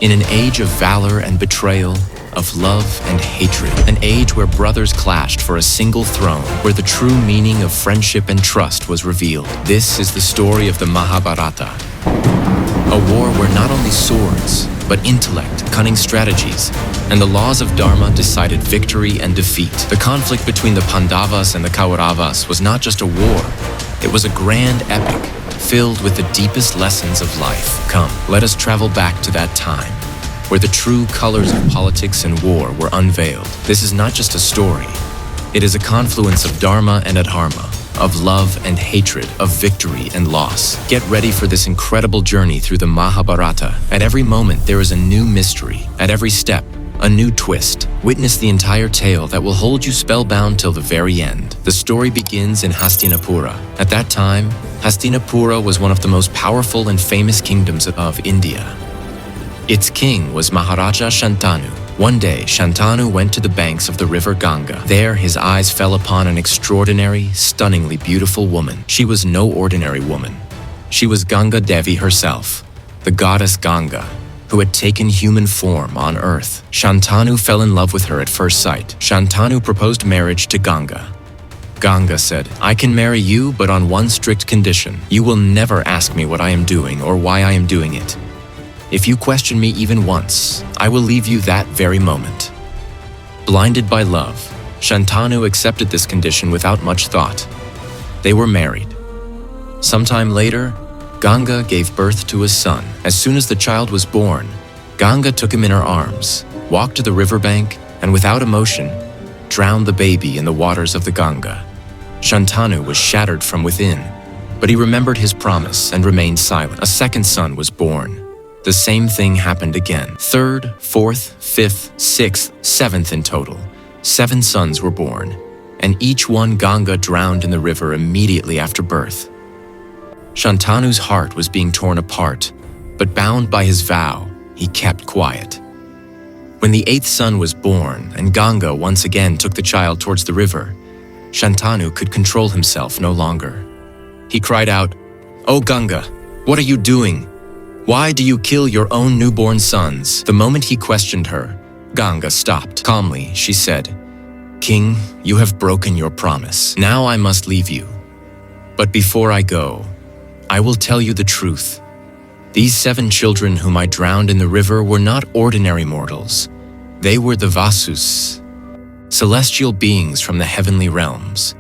In an age of valor and betrayal, of love and hatred, an age where brothers clashed for a single throne, where the true meaning of friendship and trust was revealed. This is the story of the Mahabharata. A war where not only swords, but intellect, cunning strategies, and the laws of Dharma decided victory and defeat. The conflict between the Pandavas and the Kauravas was not just a war, it was a grand epic, filled with the deepest lessons of life. Come, let us travel back to that time, where the true colors of politics and war were unveiled. This is not just a story. It is a confluence of Dharma and Adharma, of love and hatred, of victory and loss. Get ready for this incredible journey through the Mahabharata. At every moment, there is a new mystery. At every step, a new twist. Witness the entire tale that will hold you spellbound till the very end. The story begins in Hastinapura. At that time, Hastinapura was one of the most powerful and famous kingdoms of India. Its king was Maharaja Shantanu. One day, Shantanu went to the banks of the river Ganga. There, his eyes fell upon an extraordinary, stunningly beautiful woman. She was no ordinary woman. She was Ganga Devi herself, the goddess Ganga, who had taken human form on earth. Shantanu fell in love with her at first sight. Shantanu proposed marriage to Ganga. Ganga said, "I can marry you, but on one strict condition. You will never ask me what I am doing or why I am doing it. If you question me even once, I will leave you that very moment." Blinded by love, Shantanu accepted this condition without much thought. They were married. Sometime later, Ganga gave birth to a son. As soon as the child was born, Ganga took him in her arms, walked to the riverbank, and without emotion, drowned the baby in the waters of the Ganga. Shantanu was shattered from within, but he remembered his promise and remained silent. A second son was born. The same thing happened again. Third, fourth, fifth, sixth, seventh in total. 7 sons were born, and each one Ganga drowned in the river immediately after birth. Shantanu's heart was being torn apart, but bound by his vow, he kept quiet. When the 8th son was born and Ganga once again took the child towards the river, Shantanu could control himself no longer. He cried out, "Oh Ganga, what are you doing? Why do you kill your own newborn sons?" The moment he questioned her, Ganga stopped. Calmly, she said, "King, you have broken your promise. Now I must leave you. But before I go, I will tell you the truth. These 7 children whom I drowned in the river were not ordinary mortals. They were the Vasus, celestial beings from the heavenly realms.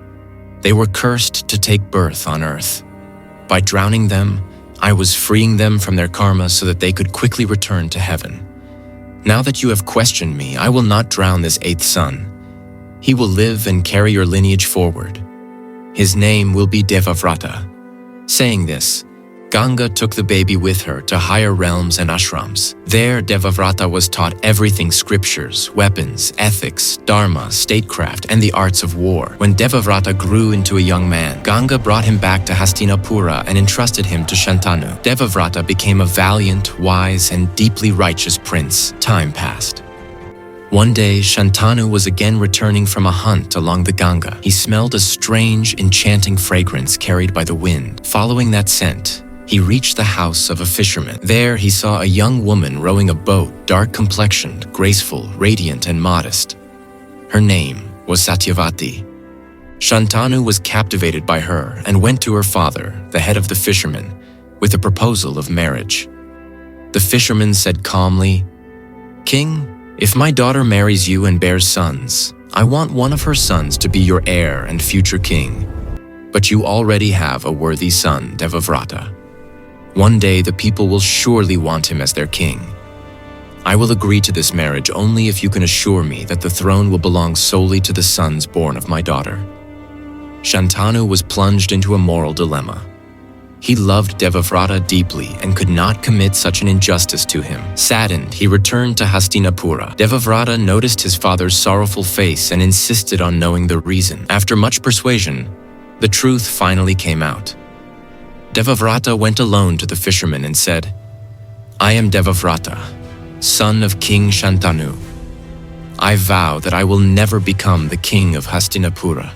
They were cursed to take birth on earth. By drowning them, I was freeing them from their karma so that they could quickly return to heaven. Now that you have questioned me, I will not drown this 8th son. He will live and carry your lineage forward. His name will be Devavrata." Saying this, Ganga took the baby with her to higher realms and ashrams. There, Devavrata was taught everything: scriptures, weapons, ethics, dharma, statecraft, and the arts of war. When Devavrata grew into a young man, Ganga brought him back to Hastinapura and entrusted him to Shantanu. Devavrata became a valiant, wise, and deeply righteous prince. Time passed. One day, Shantanu was again returning from a hunt along the Ganga. He smelled a strange, enchanting fragrance carried by the wind. Following that scent, he reached the house of a fisherman. There, he saw a young woman rowing a boat, dark-complexioned, graceful, radiant, and modest. Her name was Satyavati. Shantanu was captivated by her and went to her father, the head of the fishermen, with a proposal of marriage. The fisherman said calmly, "King, if my daughter marries you and bears sons, I want one of her sons to be your heir and future king. But you already have a worthy son, Devavrata. One day the people will surely want him as their king. I will agree to this marriage only if you can assure me that the throne will belong solely to the sons born of my daughter." Shantanu was plunged into a moral dilemma. He loved Devavrata deeply and could not commit such an injustice to him. Saddened, he returned to Hastinapura. Devavrata noticed his father's sorrowful face and insisted on knowing the reason. After much persuasion, the truth finally came out. Devavrata went alone to the fisherman and said, "I am Devavrata, son of King Shantanu. I vow that I will never become the king of Hastinapura.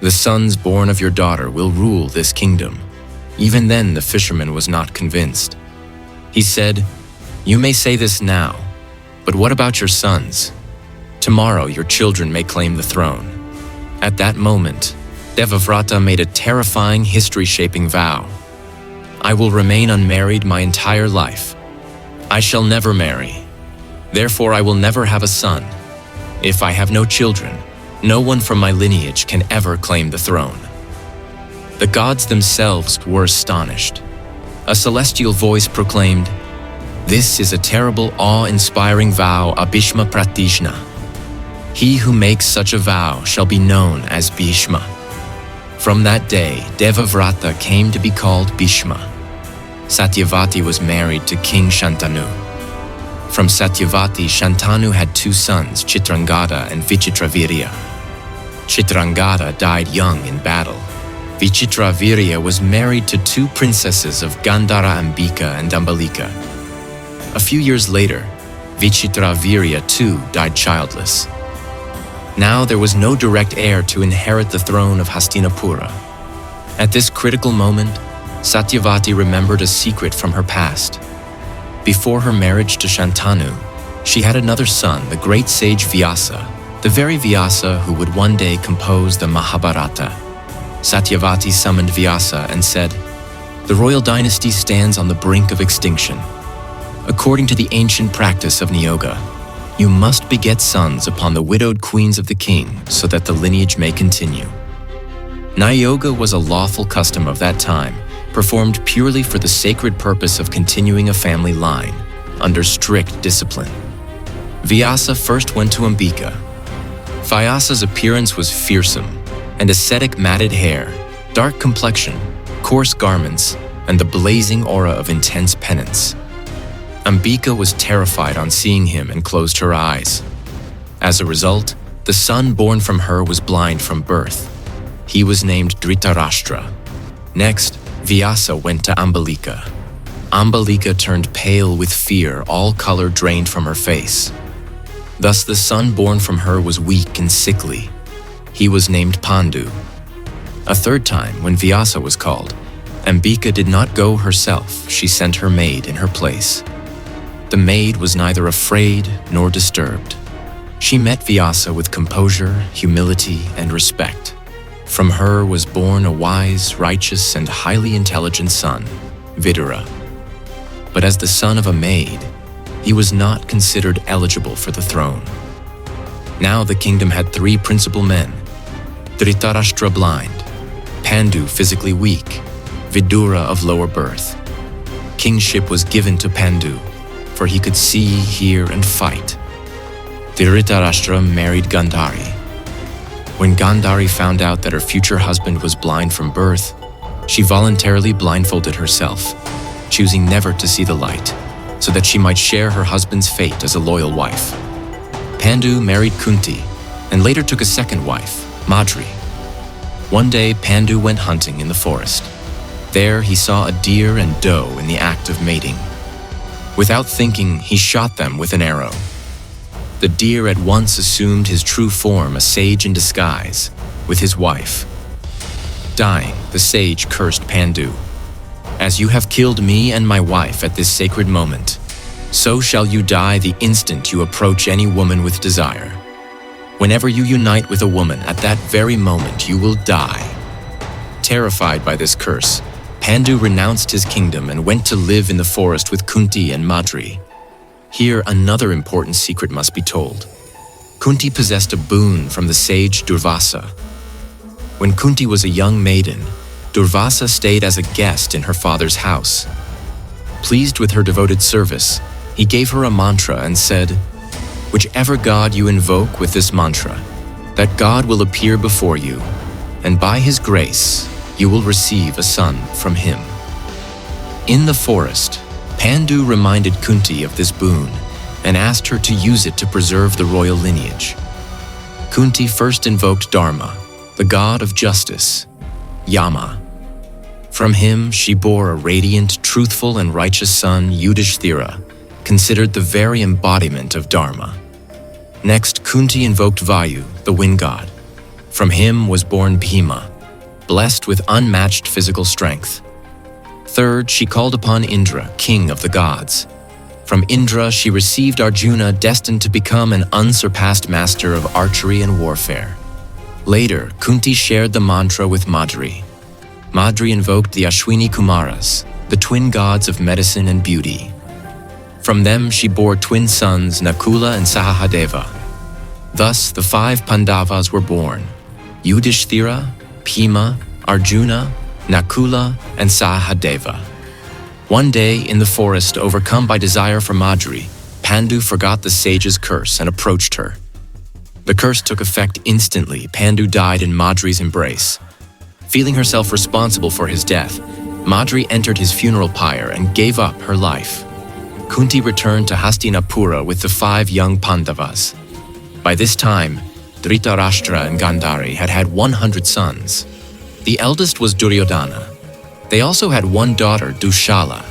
The sons born of your daughter will rule this kingdom." Even then, the fisherman was not convinced. He said, You may say this now, but what about your sons? Tomorrow your children may claim the throne. At that moment, Devavrata made a terrifying history-shaping vow. I will remain unmarried my entire life. I shall never marry. Therefore I will never have a son. If I have no children, no one from my lineage can ever claim the throne. The gods themselves were astonished. A celestial voice proclaimed, "This is a terrible, awe-inspiring vow, Abhishma Pratishna. He who makes such a vow shall be known as Bhishma." From that day, Devavrata came to be called Bhishma. Satyavati was married to King Shantanu. From Satyavati, Shantanu had two sons, Chitrangada and Vichitravirya. Chitrangada died young in battle. Vichitravirya was married to two princesses of Gandhara Ambika and Ambalika. A few years later, Vichitravirya too died childless. Now there was no direct heir to inherit the throne of Hastinapura. At this critical moment, Satyavati remembered a secret from her past. Before her marriage to Shantanu, she had another son, the great sage Vyasa, the very Vyasa who would one day compose the Mahabharata. Satyavati summoned Vyasa and said, "The royal dynasty stands on the brink of extinction. According to the ancient practice of Niyoga, you must beget sons upon the widowed queens of the king so that the lineage may continue." Niyoga was a lawful custom of that time, performed purely for the sacred purpose of continuing a family line, under strict discipline. Vyasa first went to Ambika. Vyasa's appearance was fearsome, and ascetic matted hair, dark complexion, coarse garments, and the blazing aura of intense penance. Ambika was terrified on seeing him and closed her eyes. As a result, the son born from her was blind from birth. He was named Dhritarashtra. Next, Vyasa went to Ambalika. Ambalika turned pale with fear, all color drained from her face. Thus the son born from her was weak and sickly. He was named Pandu. A third time, when Vyasa was called, Ambika did not go herself, she sent her maid in her place. The maid was neither afraid nor disturbed. She met Vyasa with composure, humility, and respect. From her was born a wise, righteous, and highly intelligent son, Vidura. But as the son of a maid, he was not considered eligible for the throne. Now the kingdom had three principal men: Dhritarashtra blind, Pandu physically weak, Vidura of lower birth. Kingship was given to Pandu, for he could see, hear, and fight. Dhritarashtra married Gandhari. When Gandhari found out that her future husband was blind from birth, she voluntarily blindfolded herself, choosing never to see the light, so that she might share her husband's fate as a loyal wife. Pandu married Kunti, and later took a second wife, Madri. One day, Pandu went hunting in the forest. There, he saw a deer and doe in the act of mating. Without thinking, he shot them with an arrow. The deer at once assumed his true form, a sage in disguise, with his wife. Dying, the sage cursed Pandu. "As you have killed me and my wife at this sacred moment, so shall you die the instant you approach any woman with desire. Whenever you unite with a woman, at that very moment you will die." Terrified by this curse, Pandu renounced his kingdom and went to live in the forest with Kunti and Madri. Here, another important secret must be told. Kunti possessed a boon from the sage Durvasa. When Kunti was a young maiden, Durvasa stayed as a guest in her father's house. Pleased with her devoted service, he gave her a mantra and said, "Whichever god you invoke with this mantra, that god will appear before you, and by his grace, you will receive a son from him." In the forest, Pandu reminded Kunti of this boon and asked her to use it to preserve the royal lineage. Kunti first invoked Dharma, the god of justice, Yama. From him, she bore a radiant, truthful, and righteous son, Yudhishthira, considered the very embodiment of Dharma. Next, Kunti invoked Vayu, the wind god. From him was born Bhima, blessed with unmatched physical strength. Third, she called upon Indra, king of the gods. From Indra, she received Arjuna, destined to become an unsurpassed master of archery and warfare. Later, Kunti shared the mantra with Madri. Madri invoked the Ashwini Kumaras, the twin gods of medicine and beauty. From them, she bore twin sons, Nakula and Sahadeva. Thus, the 5 Pandavas were born: Yudhishthira, Bhima, Arjuna, Nakula, and Sahadeva. One day, in the forest, overcome by desire for Madri, Pandu forgot the sage's curse and approached her. The curse took effect instantly. Pandu died in Madri's embrace. Feeling herself responsible for his death, Madri entered his funeral pyre and gave up her life. Kunti returned to Hastinapura with the 5 young Pandavas. By this time, Dhritarashtra and Gandhari had had 100 sons. The eldest was Duryodhana. They also had one daughter, Dushala.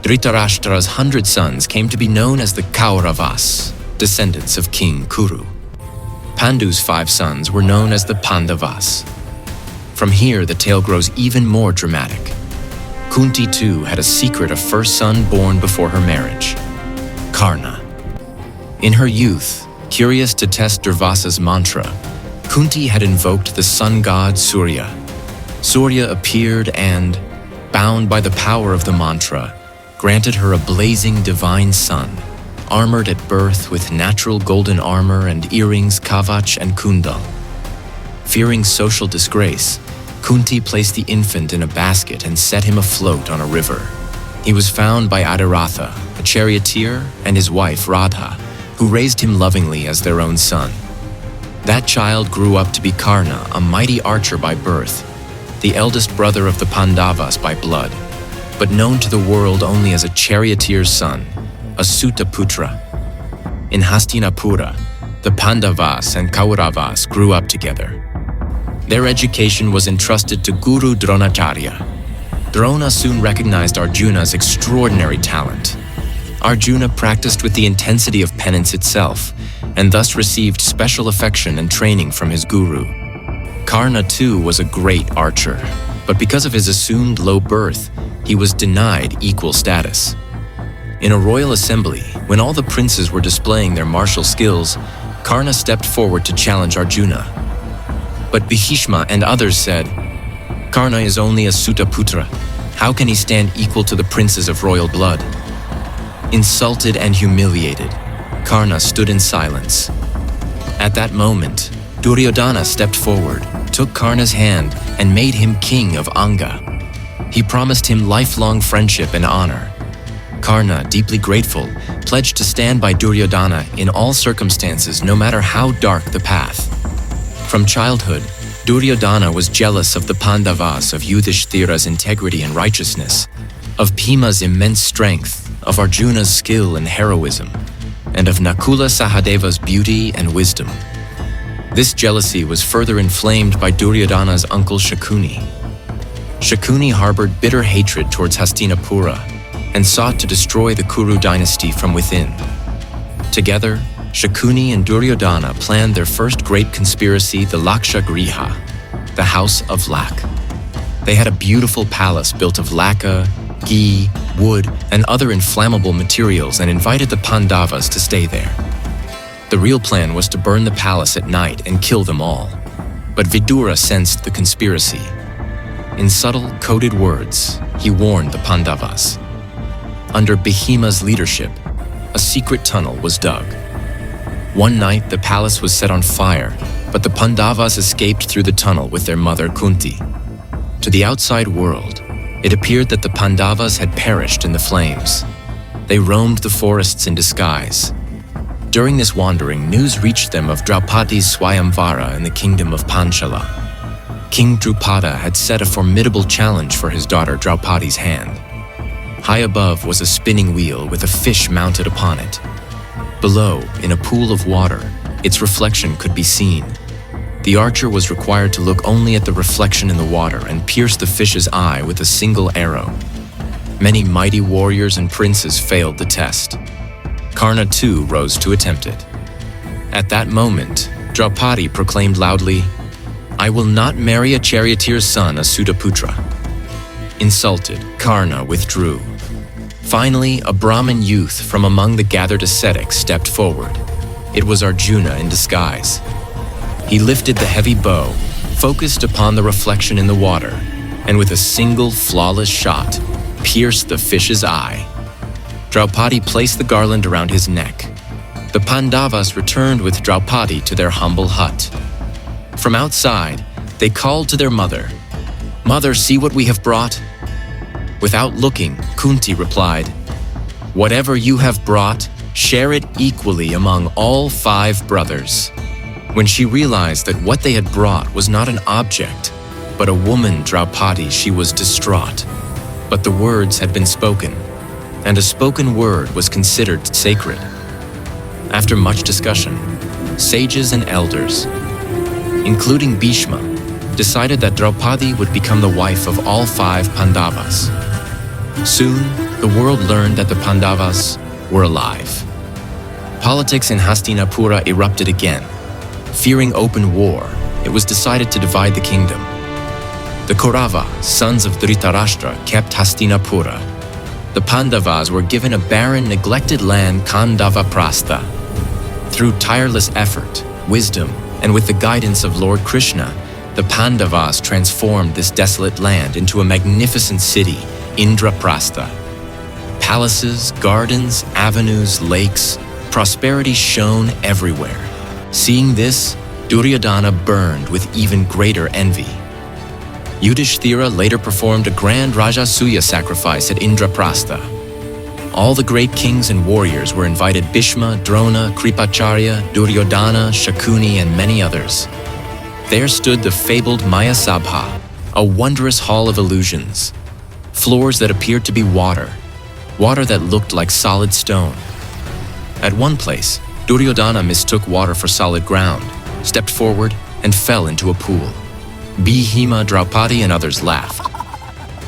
Dhritarashtra's 100 sons came to be known as the Kauravas, descendants of King Kuru. Pandu's 5 sons were known as the Pandavas. From here, the tale grows even more dramatic. Kunti too had a secret, a first son born before her marriage, Karna. In her youth, curious to test Durvasa's mantra, Kunti had invoked the sun god Surya. Surya appeared and, bound by the power of the mantra, granted her a blazing divine son, armored at birth with natural golden armor and earrings, kavach and kundal. Fearing social disgrace, Kunti placed the infant in a basket and set him afloat on a river. He was found by Adiratha, a charioteer, and his wife Radha, who raised him lovingly as their own son. That child grew up to be Karna, a mighty archer by birth, the eldest brother of the Pandavas by blood, but known to the world only as a charioteer's son, a Sutaputra. In Hastinapura, the Pandavas and Kauravas grew up together. Their education was entrusted to Guru Dronacharya. Drona soon recognized Arjuna's extraordinary talent. Arjuna practiced with the intensity of penance itself, and thus received special affection and training from his guru. Karna too was a great archer, but because of his assumed low birth, he was denied equal status. In a royal assembly, when all the princes were displaying their martial skills, Karna stepped forward to challenge Arjuna. But Bhishma and others said, "Karna is only a Sutaputra. How can he stand equal to the princes of royal blood?" Insulted and humiliated, Karna stood in silence. At that moment, Duryodhana stepped forward, took Karna's hand, and made him king of Anga. He promised him lifelong friendship and honor. Karna, deeply grateful, pledged to stand by Duryodhana in all circumstances, no matter how dark the path. From childhood, Duryodhana was jealous of the Pandavas, of Yudhishthira's integrity and righteousness, of Bhima's immense strength, of Arjuna's skill and heroism, and of Nakula Sahadeva's beauty and wisdom. This jealousy was further inflamed by Duryodhana's uncle Shakuni. Shakuni harbored bitter hatred towards Hastinapura and sought to destroy the Kuru dynasty from within. Together, Shakuni and Duryodhana planned their first great conspiracy, the Laksha Griha, the House of Lac. They had a beautiful palace built of lacquer, ghee, wood, and other inflammable materials and invited the Pandavas to stay there. The real plan was to burn the palace at night and kill them all. But Vidura sensed the conspiracy. In subtle, coded words, he warned the Pandavas. Under Bhima's leadership, a secret tunnel was dug. One night, the palace was set on fire, but the Pandavas escaped through the tunnel with their mother Kunti. To the outside world, it appeared that the Pandavas had perished in the flames. They roamed the forests in disguise. During this wandering, news reached them of Draupadi's Swayamvara in the kingdom of Panchala. King Drupada had set a formidable challenge for his daughter Draupadi's hand. High above was a spinning wheel with a fish mounted upon it. Below, in a pool of water, its reflection could be seen. The archer was required to look only at the reflection in the water and pierce the fish's eye with a single arrow. Many mighty warriors and princes failed the test. Karna too rose to attempt it. At that moment, Draupadi proclaimed loudly, "I will not marry a charioteer's son, a Sutaputra." Insulted, Karna withdrew. Finally, a Brahmin youth from among the gathered ascetics stepped forward. It was Arjuna in disguise. He lifted the heavy bow, focused upon the reflection in the water, and with a single flawless shot, pierced the fish's eye. Draupadi placed the garland around his neck. The Pandavas returned with Draupadi to their humble hut. From outside, they called to their mother, "Mother, see what we have brought." Without looking, Kunti replied, "Whatever you have brought, share it equally among all 5 brothers." When she realized that what they had brought was not an object, but a woman, Draupadi, she was distraught. But the words had been spoken, and a spoken word was considered sacred. After much discussion, sages and elders, including Bhishma, decided that Draupadi would become the wife of all 5 Pandavas. Soon, the world learned that the Pandavas were alive. Politics in Hastinapura erupted again. Fearing open war, it was decided to divide the kingdom. The Kauravas, sons of Dhritarashtra, kept Hastinapura. The Pandavas were given a barren, neglected land, Khandavaprastha. Through tireless effort, wisdom, and with the guidance of Lord Krishna, the Pandavas transformed this desolate land into a magnificent city, Indraprastha. Palaces, gardens, avenues, lakes, prosperity shone everywhere. Seeing this, Duryodhana burned with even greater envy. Yudhishthira later performed a grand Rajasuya sacrifice at Indraprastha. All the great kings and warriors were invited: Bhishma, Drona, Kripacharya, Duryodhana, Shakuni, and many others. There stood the fabled Maya Sabha, a wondrous hall of illusions. Floors that appeared to be water that looked like solid stone. At one place, Duryodhana mistook water for solid ground, stepped forward, and fell into a pool. Bhima, Draupadi, and others laughed.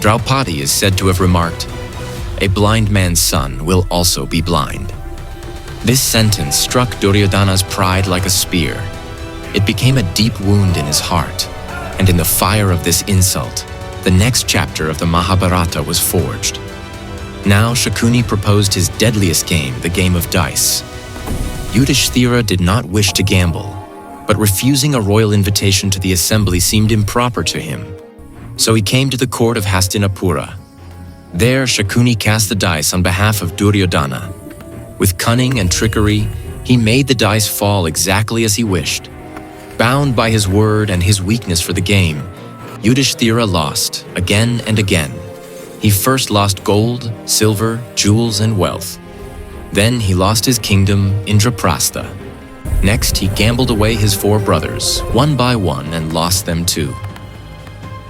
Draupadi is said to have remarked, "A blind man's son will also be blind." This sentence struck Duryodhana's pride like a spear. It became a deep wound in his heart, and in the fire of this insult, the next chapter of the Mahabharata was forged. Now Shakuni proposed his deadliest game, the game of dice. Yudhishthira did not wish to gamble, but refusing a royal invitation to the assembly seemed improper to him. So he came to the court of Hastinapura. There Shakuni cast the dice on behalf of Duryodhana. With cunning and trickery, he made the dice fall exactly as he wished. Bound by his word and his weakness for the game, Yudhishthira lost again and again. He first lost gold, silver, jewels, and wealth. Then he lost his kingdom, Indraprastha. Next, he gambled away his 4 brothers, one by one, and lost them too.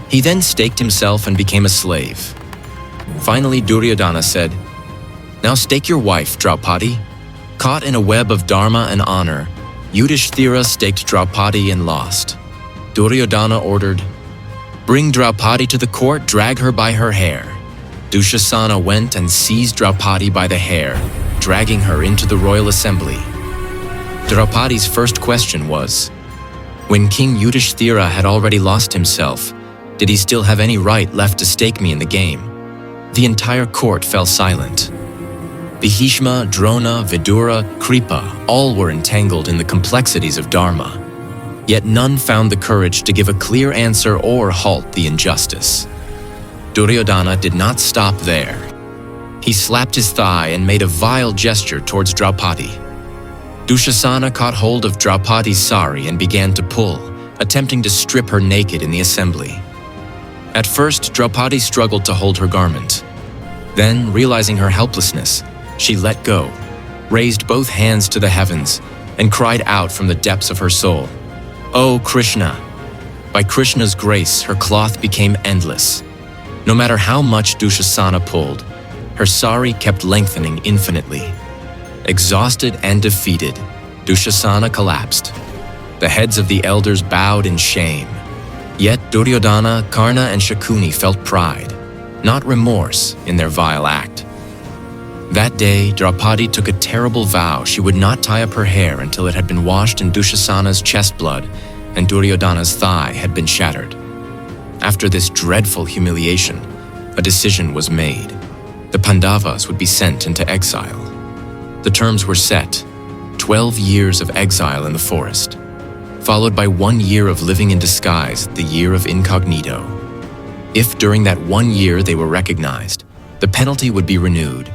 He then staked himself and became a slave. Finally, Duryodhana said, "Now stake your wife, Draupadi." Caught in a web of dharma and honor, Yudhishthira staked Draupadi and lost. Duryodhana ordered, "Bring Draupadi to the court, drag her by her hair." Dushasana went and seized Draupadi by the hair, dragging her into the royal assembly. Draupadi's first question was, when King Yudhishthira had already lost himself, did he still have any right left to stake me in the game? The entire court fell silent. Bhishma, Drona, Vidura, Kripa, all were entangled in the complexities of Dharma. Yet none found the courage to give a clear answer or halt the injustice. Duryodhana did not stop there. He slapped his thigh and made a vile gesture towards Draupadi. Dushasana caught hold of Draupadi's sari and began to pull, attempting to strip her naked in the assembly. At first, Draupadi struggled to hold her garment. Then, realizing her helplessness, she let go, raised both hands to the heavens, and cried out from the depths of her soul, "O Krishna!" By Krishna's grace, her cloth became endless. No matter how much Dushasana pulled, her sari kept lengthening infinitely. Exhausted and defeated, Dushasana collapsed. The heads of the elders bowed in shame. Yet Duryodhana, Karna, and Shakuni felt pride, not remorse, in their vile act. That day, Draupadi took a terrible vow she would not tie up her hair until it had been washed in Dushasana's chest blood and Duryodhana's thigh had been shattered. After this dreadful humiliation, a decision was made. the Pandavas would be sent into exile. The terms were set: 12 years of exile in the forest, followed by 1 year of living in disguise, the year of incognito. If during that 1 year they were recognized, the penalty would be renewed.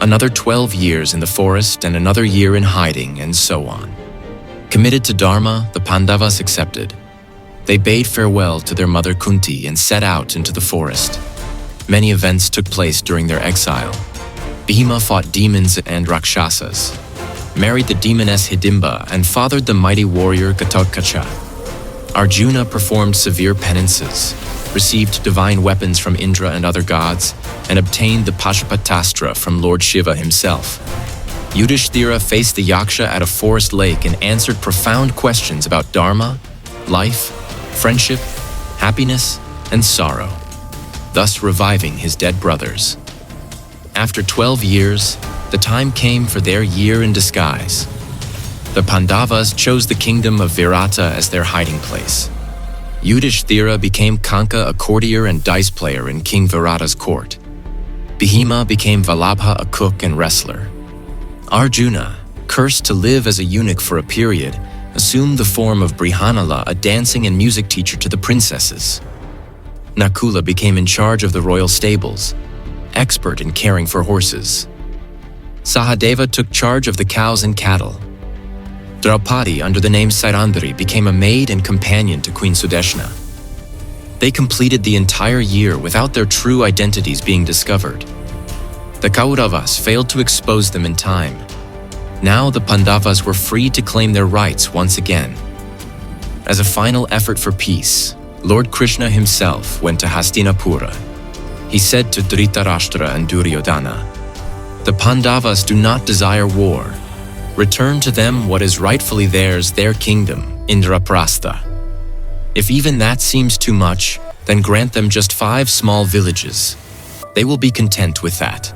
Another 12 years in the forest and another year in hiding, and so on. Committed to Dharma, the Pandavas accepted. They bade farewell to their mother Kunti and set out into the forest. Many events took place during their exile. Bhima fought demons and rakshasas, married the demoness Hidimba, and fathered the mighty warrior Ghatotkacha. Arjuna performed severe penances, received divine weapons from Indra and other gods, and obtained the Pashupatastra from Lord Shiva himself. Yudhishthira faced the Yaksha at a forest lake and answered profound questions about Dharma, life, friendship, happiness, and sorrow, thus reviving his dead brothers. After 12 years, the time came for their year in disguise. The Pandavas chose the kingdom of Virata as their hiding place. Yudhishthira became Kanka, a courtier and dice player in King Virata's court. Bhima became Vallabha, a cook and wrestler. Arjuna, cursed to live as a eunuch for a period, assumed the form of Brihanala, a dancing and music teacher to the princesses. Nakula became in charge of the royal stables, expert in caring for horses. Sahadeva took charge of the cows and cattle. Draupadi, under the name Sairandari, became a maid and companion to Queen Sudeshna. They completed the entire year without their true identities being discovered. The Kauravas failed to expose them in time. Now the Pandavas were free to claim their rights once again. As a final effort for peace, Lord Krishna himself went to Hastinapura. He said to Dhritarashtra and Duryodhana, "The Pandavas do not desire war. Return to them what is rightfully theirs, their kingdom, Indraprastha. If even that seems too much, then grant them just 5 small villages. They will be content with that."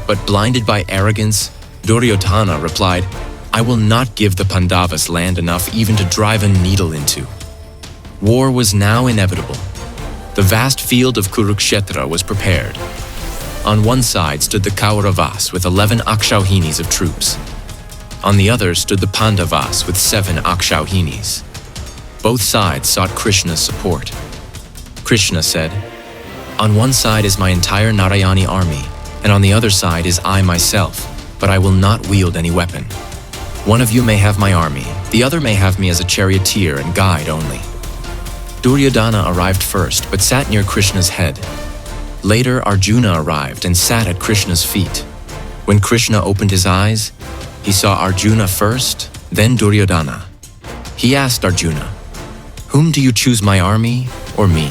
But blinded by arrogance, Duryodhana replied, "I will not give the Pandavas land enough even to drive a needle into." War was now inevitable. The vast field of Kurukshetra was prepared. On one side stood the Kauravas with 11 Akshauhinis of troops. On the other stood the Pandavas with 7 Akshauhinis. Both sides sought Krishna's support. Krishna said, "On one side is my entire Narayani army, and on the other side is I myself, but I will not wield any weapon. One of you may have my army, the other may have me as a charioteer and guide only." Duryodhana arrived first, but sat near Krishna's head. Later, Arjuna arrived and sat at Krishna's feet. When Krishna opened his eyes, he saw Arjuna first, then Duryodhana. He asked Arjuna, "Whom do you choose, my army or me?"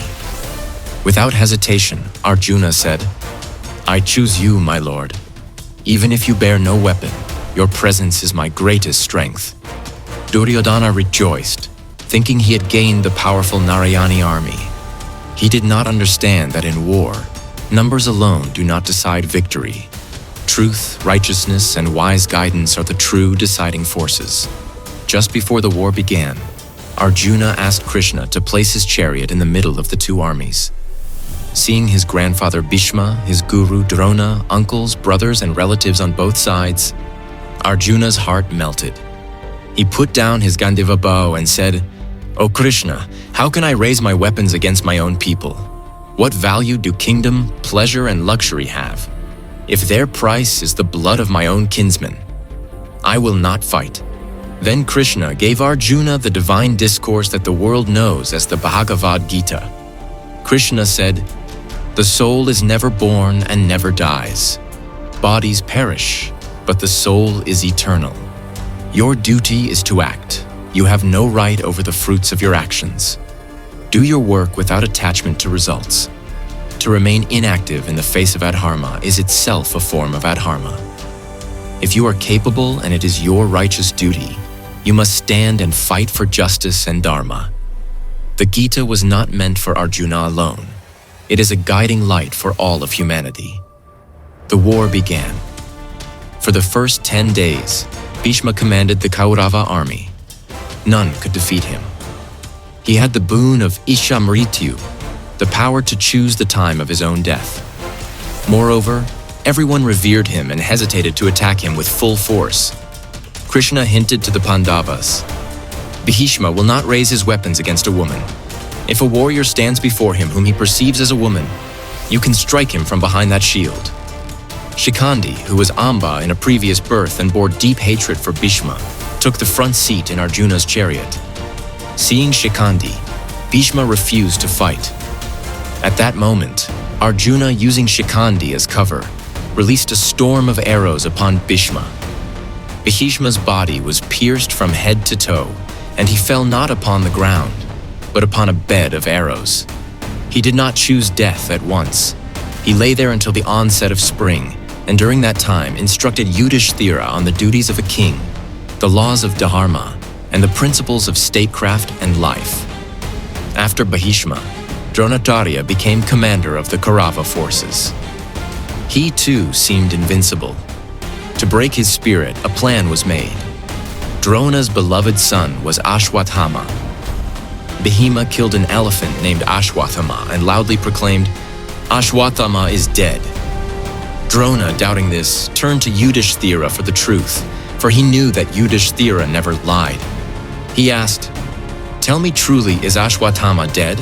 Without hesitation, Arjuna said, "I choose you, my lord. Even if you bear no weapon, your presence is my greatest strength." Duryodhana rejoiced, thinking he had gained the powerful Narayani army. He did not understand that in war, numbers alone do not decide victory. Truth, righteousness, and wise guidance are the true deciding forces. Just before the war began, Arjuna asked Krishna to place his chariot in the middle of the 2 armies. Seeing his grandfather Bhishma, his guru Drona, uncles, brothers, and relatives on both sides, Arjuna's heart melted. He put down his Gandiva bow and said, "O Krishna, how can I raise my weapons against my own people? What value do kingdom, pleasure, and luxury have, if their price is the blood of my own kinsmen? I will not fight." Then Krishna gave Arjuna the divine discourse that the world knows as the Bhagavad Gita. Krishna said, "The soul is never born and never dies. Bodies perish, but the soul is eternal. Your duty is to act. You have no right over the fruits of your actions. Do your work without attachment to results. To remain inactive in the face of adharma is itself a form of adharma. If you are capable and it is your righteous duty, you must stand and fight for justice and dharma." The Gita was not meant for Arjuna alone. It is a guiding light for all of humanity. The war began. For the first 10 days, Bhishma commanded the Kaurava army. None could defeat him. He had the boon of Ishamrityu, the power to choose the time of his own death. Moreover, Everyone revered him and hesitated to attack him with full force. Krishna hinted to the Pandavas, Bhishma will not raise his weapons against a woman. If a warrior stands before him whom he perceives as a woman, you can strike him from behind that shield. Shikhandi, who was Amba in a previous birth and bore deep hatred for Bhishma, took the front seat in Arjuna's chariot. Seeing Shikhandi, Bhishma refused to fight. At that moment, Arjuna, using Shikhandi as cover, released a storm of arrows upon Bhishma. Bhishma's body was pierced from head to toe, and he fell not upon the ground, but upon a bed of arrows. He did not choose death at once. He lay there until the onset of spring, and during that time instructed Yudhishthira on the duties of a king, the laws of Dharma, and the principles of statecraft and life. After Bhishma, Dronadarya became commander of the Kaurava forces. He too seemed invincible. To break his spirit, a plan was made. Drona's beloved son was Ashwathama. Bhima killed an elephant named Ashwathama and loudly proclaimed, "Ashwathama is dead." Drona, doubting this, turned to Yudhishthira for the truth, for he knew that Yudhishthira never lied. He asked, "Tell me truly, is Ashwathama dead?"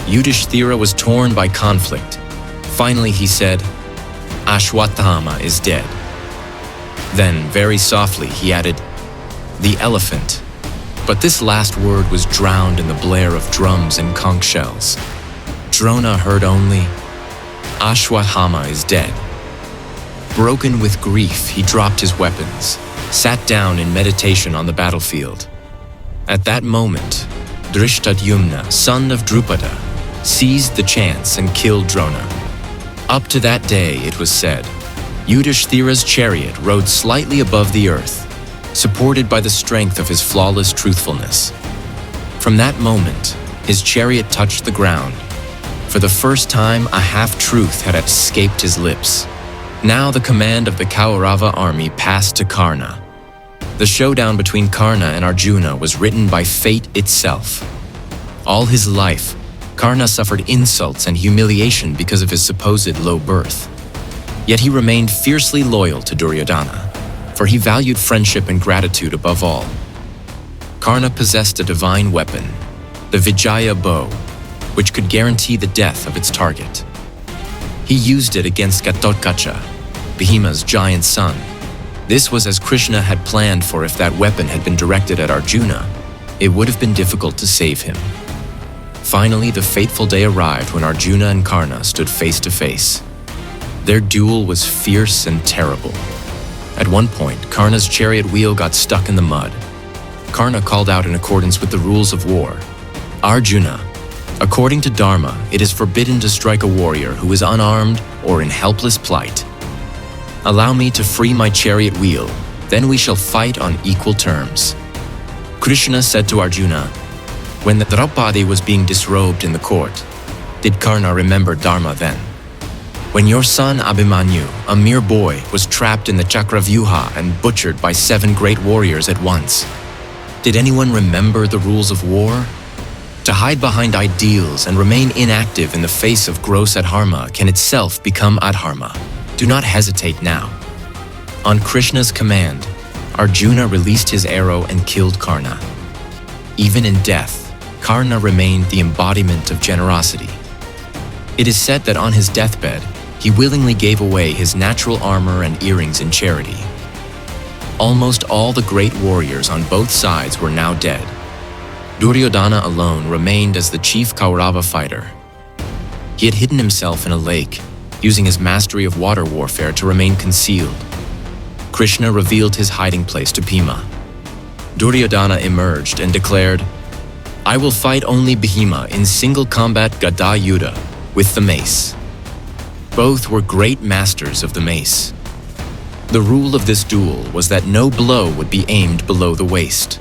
Yudhishthira was torn by conflict. Finally he said, "Ashwathama is dead." Then, very softly, he added, "The elephant." But this last word was drowned in the blare of drums and conch shells. Drona heard only, "Ashwathama is dead." Broken with grief, he dropped his weapons, sat down in meditation on the battlefield. At that moment, Drishtadyumna, son of Drupada, seized the chance and killed Drona. Up to that day, it was said, Yudhishthira's chariot rode slightly above the earth, supported by the strength of his flawless truthfulness. From that moment, his chariot touched the ground. For the first time, a half-truth had escaped his lips. Now the command of the Kaurava army passed to Karna. The showdown between Karna and Arjuna was written by fate itself. All his life, Karna suffered insults and humiliation because of his supposed low birth. Yet he remained fiercely loyal to Duryodhana, for he valued friendship and gratitude above all. Karna possessed a divine weapon, the Vijaya bow, which could guarantee the death of its target. He used it against Ghatotkacha, Bhima's giant son. This was as Krishna had planned, for if that weapon had been directed at Arjuna, it would have been difficult to save him. Finally, the fateful day arrived when Arjuna and Karna stood face to face. Their duel was fierce and terrible. At one point, Karna's chariot wheel got stuck in the mud. Karna called out in accordance with the rules of war, "Arjuna, according to Dharma, it is forbidden to strike a warrior who is unarmed or in helpless plight. Allow me to free my chariot wheel, then we shall fight on equal terms." Krishna said to Arjuna, "When the Draupadi was being disrobed in the court, did Karna remember Dharma then? When your son Abhimanyu, a mere boy, was trapped in the Chakravyuha and butchered by 7 great warriors at once, did anyone remember the rules of war? To hide behind ideals and remain inactive in the face of gross adharma can itself become adharma. Do not hesitate now." On Krishna's command, Arjuna released his arrow and killed Karna. Even in death, Karna remained the embodiment of generosity. It is said that on his deathbed, he willingly gave away his natural armor and earrings in charity. Almost all the great warriors on both sides were now dead. Duryodhana alone remained as the chief Kaurava fighter. He had hidden himself in a lake, using his mastery of water warfare to remain concealed. Krishna revealed his hiding place to Bhima. Duryodhana emerged and declared, "I will fight only Bhima in single combat Gada Yuddha with the mace." Both were great masters of the mace. The rule of this duel was that no blow would be aimed below the waist.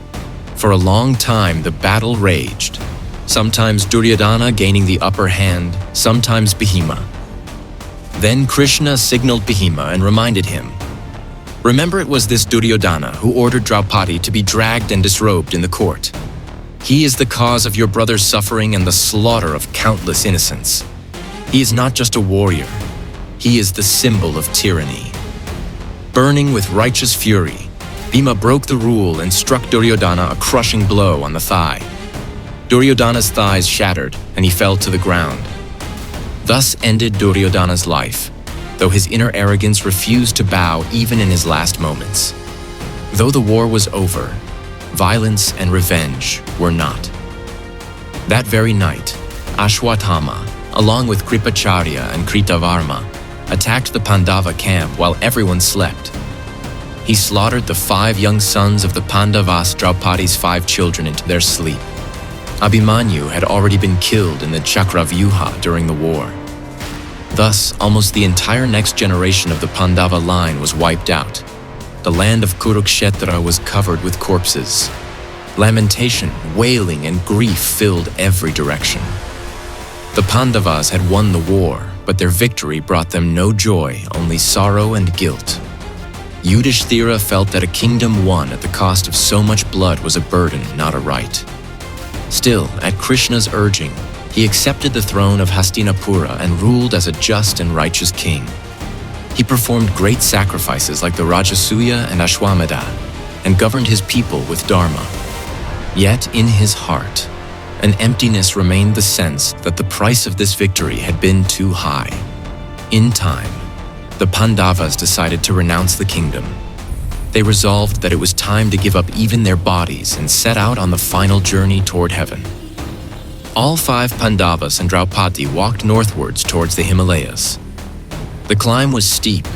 For a long time, the battle raged, sometimes Duryodhana gaining the upper hand, sometimes Bhima. Then Krishna signaled Bhima and reminded him, "Remember, it was this Duryodhana who ordered Draupadi to be dragged and disrobed in the court. He is the cause of your brother's suffering and the slaughter of countless innocents. He is not just a warrior. He is the symbol of tyranny. Burning with righteous fury, Bhima broke the rule and struck Duryodhana a crushing blow on the thigh. Duryodhana's thighs shattered and he fell to the ground. Thus ended Duryodhana's life, though his inner arrogance refused to bow even in his last moments. Though the war was over, violence and revenge were not. That very night, Ashwatthama, along with Kripacharya and Kritavarma, attacked the Pandava camp while everyone slept. He slaughtered the 5 young sons of the Pandavas, Draupadi's 5 children, into their sleep. Abhimanyu had already been killed in the Chakravyuha during the war. Thus, almost the entire next generation of the Pandava line was wiped out. The land of Kurukshetra was covered with corpses. Lamentation, wailing, and grief filled every direction. The Pandavas had won the war, but their victory brought them no joy, only sorrow and guilt. Yudhishthira felt that a kingdom won at the cost of so much blood was a burden, not a right. Still, at Krishna's urging, he accepted the throne of Hastinapura and ruled as a just and righteous king. He performed great sacrifices like the Rajasuya and Ashwamedha, and governed his people with Dharma. Yet in his heart, an emptiness remained, the sense that the price of this victory had been too high. In time, the Pandavas decided to renounce the kingdom. They resolved that it was time to give up even their bodies and set out on the final journey toward heaven. All 5 Pandavas and Draupadi walked northwards towards the Himalayas. The climb was steep,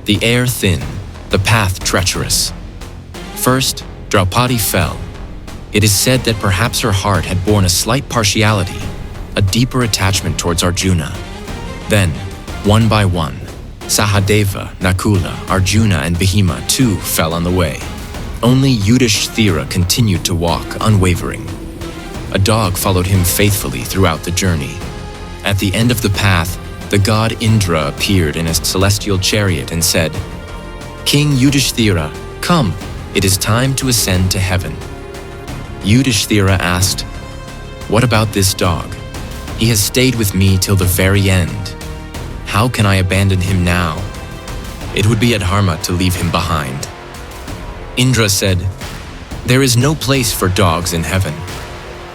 the air thin, the path treacherous. First, Draupadi fell. It is said that perhaps her heart had borne a slight partiality, a deeper attachment towards Arjuna. Then, one by one, Sahadeva, Nakula, Arjuna, and Bhima too fell on the way. Only Yudhishthira continued to walk, unwavering. A dog followed him faithfully throughout the journey. At the end of the path, the god Indra appeared in a celestial chariot and said, "King Yudhishthira, come, it is time to ascend to heaven." Yudhishthira asked, "What about this dog? He has stayed with me till the very end. How can I abandon him now? It would be adharma to leave him behind." Indra said, "There is no place for dogs in heaven."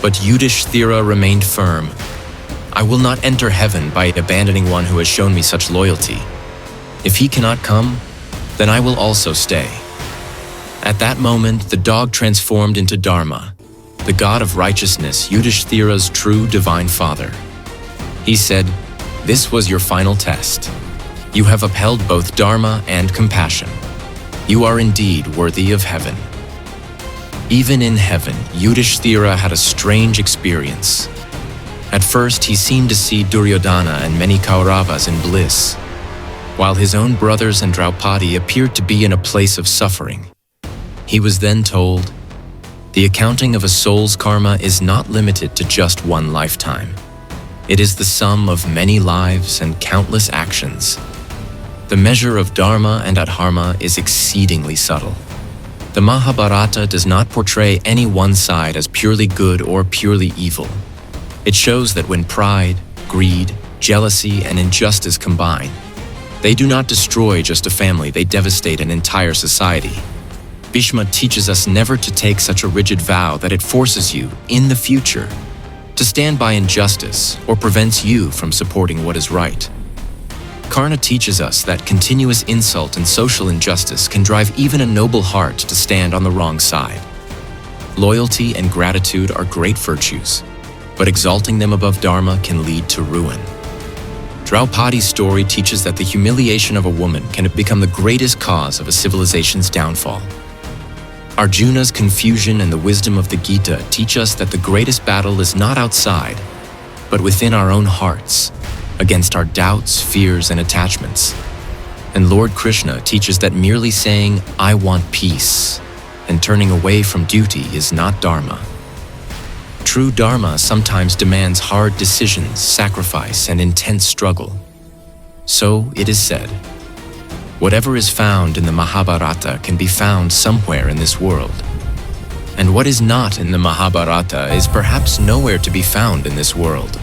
But Yudhishthira remained firm. "I will not enter heaven by abandoning one who has shown me such loyalty. If he cannot come, then I will also stay." At that moment, the dog transformed into Dharma, the god of righteousness, Yudhishthira's true divine father. He said, "This was your final test. You have upheld both Dharma and compassion. You are indeed worthy of heaven." Even in heaven, Yudhishthira had a strange experience. At first, he seemed to see Duryodhana and many Kauravas in bliss, while his own brothers and Draupadi appeared to be in a place of suffering. He was then told, "The accounting of a soul's karma is not limited to just one lifetime. It is the sum of many lives and countless actions. The measure of dharma and adharma is exceedingly subtle. The Mahabharata does not portray any one side as purely good or purely evil. It shows that when pride, greed, jealousy, and injustice combine, they do not destroy just a family, they devastate an entire society. Bhishma teaches us never to take such a rigid vow that it forces you, in the future, to stand by injustice or prevents you from supporting what is right. Karna teaches us that continuous insult and social injustice can drive even a noble heart to stand on the wrong side. Loyalty and gratitude are great virtues, but exalting them above dharma can lead to ruin. Draupadi's story teaches that the humiliation of a woman can become the greatest cause of a civilization's downfall. Arjuna's confusion and the wisdom of the Gita teach us that the greatest battle is not outside, but within our own hearts, against our doubts, fears, and attachments. And Lord Krishna teaches that merely saying, "I want peace," and turning away from duty is not dharma. True dharma sometimes demands hard decisions, sacrifice, and intense struggle. So it is said, whatever is found in the Mahabharata can be found somewhere in this world. And what is not in the Mahabharata is perhaps nowhere to be found in this world.